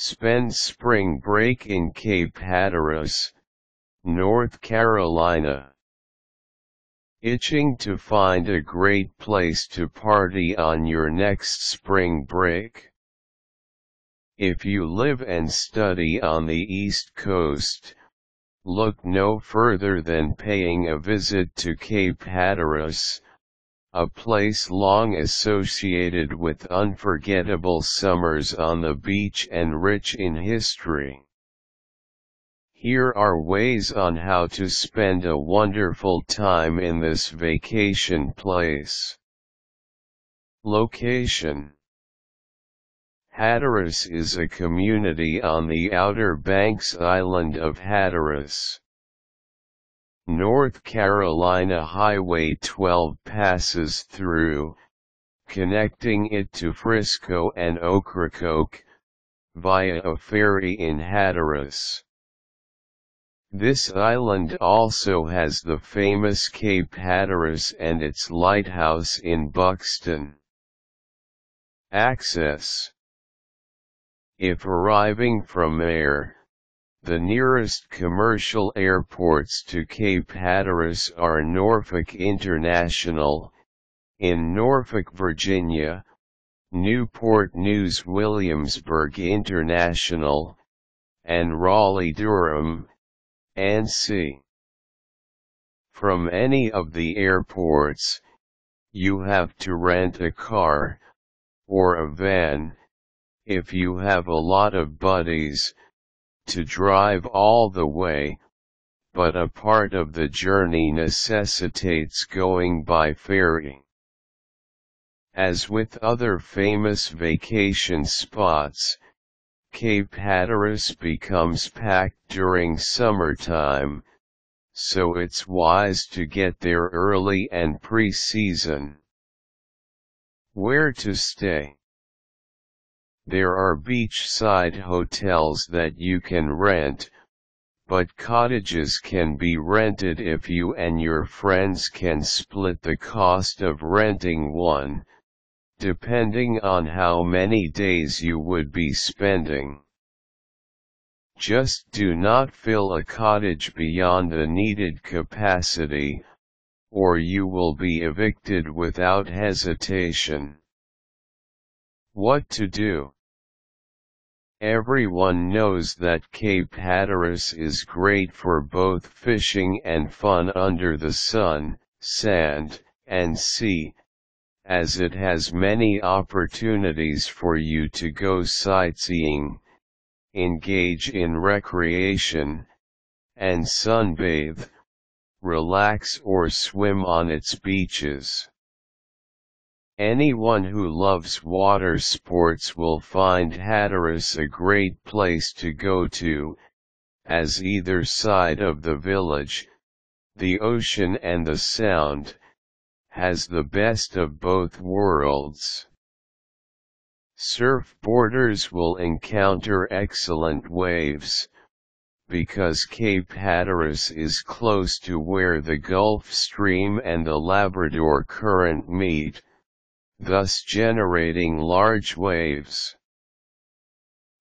Spend spring break in Cape Hatteras, North Carolina. Itching to find a great place to party on your next spring break? If you live and study on the East Coast, look no further than paying a visit to Cape Hatteras, a place long associated with unforgettable summers on the beach and rich in history. Here are ways on how to spend a wonderful time in this vacation place. Location: Hatteras is a community on the Outer Banks island of Hatteras. North Carolina Highway 12 passes through, connecting it to Frisco and Ocracoke, via a ferry in Hatteras. This island also has the famous Cape Hatteras and its lighthouse in Buxton. Access: if arriving from air, the nearest commercial airports to Cape Hatteras are Norfolk International, in Norfolk, Virginia, Newport News-Williamsburg International, and Raleigh-Durham, NC. From any of the airports, you have to rent a car, or a van, if you have a lot of buddies, to drive all the way, but a part of the journey necessitates going by ferry. As with other famous vacation spots, Cape Hatteras becomes packed during summertime, so it's wise to get there early and pre-season. Where to stay? There are beachside hotels that you can rent, but cottages can be rented if you and your friends can split the cost of renting one, depending on how many days you would be spending. Just do not fill a cottage beyond the needed capacity, or you will be evicted without hesitation. What to do? Everyone knows that Cape Hatteras is great for both fishing and fun under the sun, sand, and sea, as it has many opportunities for you to go sightseeing, engage in recreation, and sunbathe, relax or swim on its beaches. Anyone who loves water sports will find Hatteras a great place to go to, as either side of the village, the ocean and the sound, has the best of both worlds. Surfboarders will encounter excellent waves, because Cape Hatteras is close to where the Gulf Stream and the Labrador Current meet, thus generating large waves.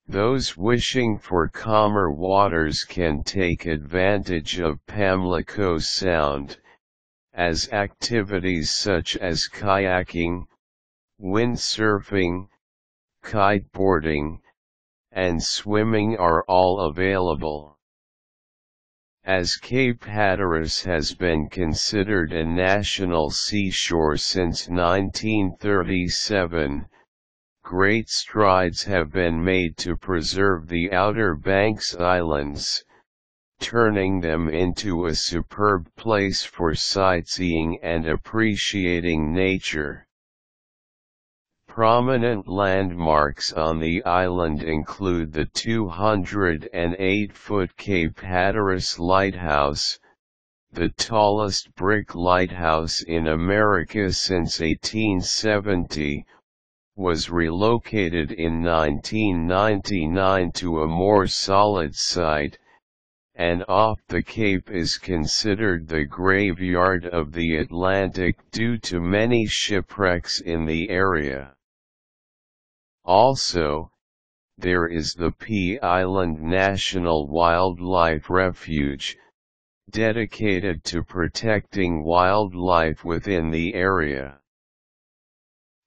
Those wishing for calmer waters can take advantage of Pamlico Sound, as activities such as kayaking, windsurfing, kiteboarding, and swimming are all available. As Cape Hatteras has been considered a national seashore since 1937, great strides have been made to preserve the Outer Banks Islands, turning them into a superb place for sightseeing and appreciating nature. Prominent landmarks on the island include the 208-foot Cape Hatteras Lighthouse, the tallest brick lighthouse in America since 1870, was relocated in 1999 to a more solid site, and off the Cape is considered the graveyard of the Atlantic due to many shipwrecks in the area. Also, there is the Pea Island National Wildlife Refuge, dedicated to protecting wildlife within the area.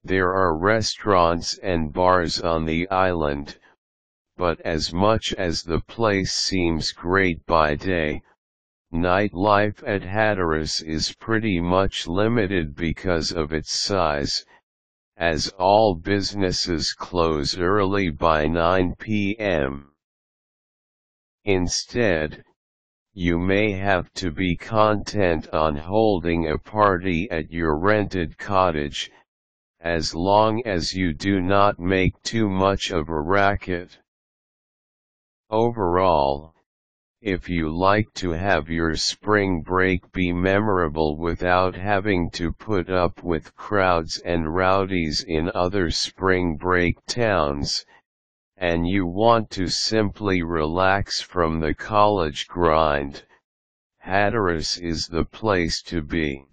There are restaurants and bars on the island, but as much as the place seems great by day, nightlife at Hatteras is pretty much limited because of its size, as all businesses close early by 9 p.m. Instead, you may have to be content on holding a party at your rented cottage, as long as you do not make too much of a racket. Overall, if you like to have your spring break be memorable without having to put up with crowds and rowdies in other spring break towns, and you want to simply relax from the college grind, Hatteras is the place to be.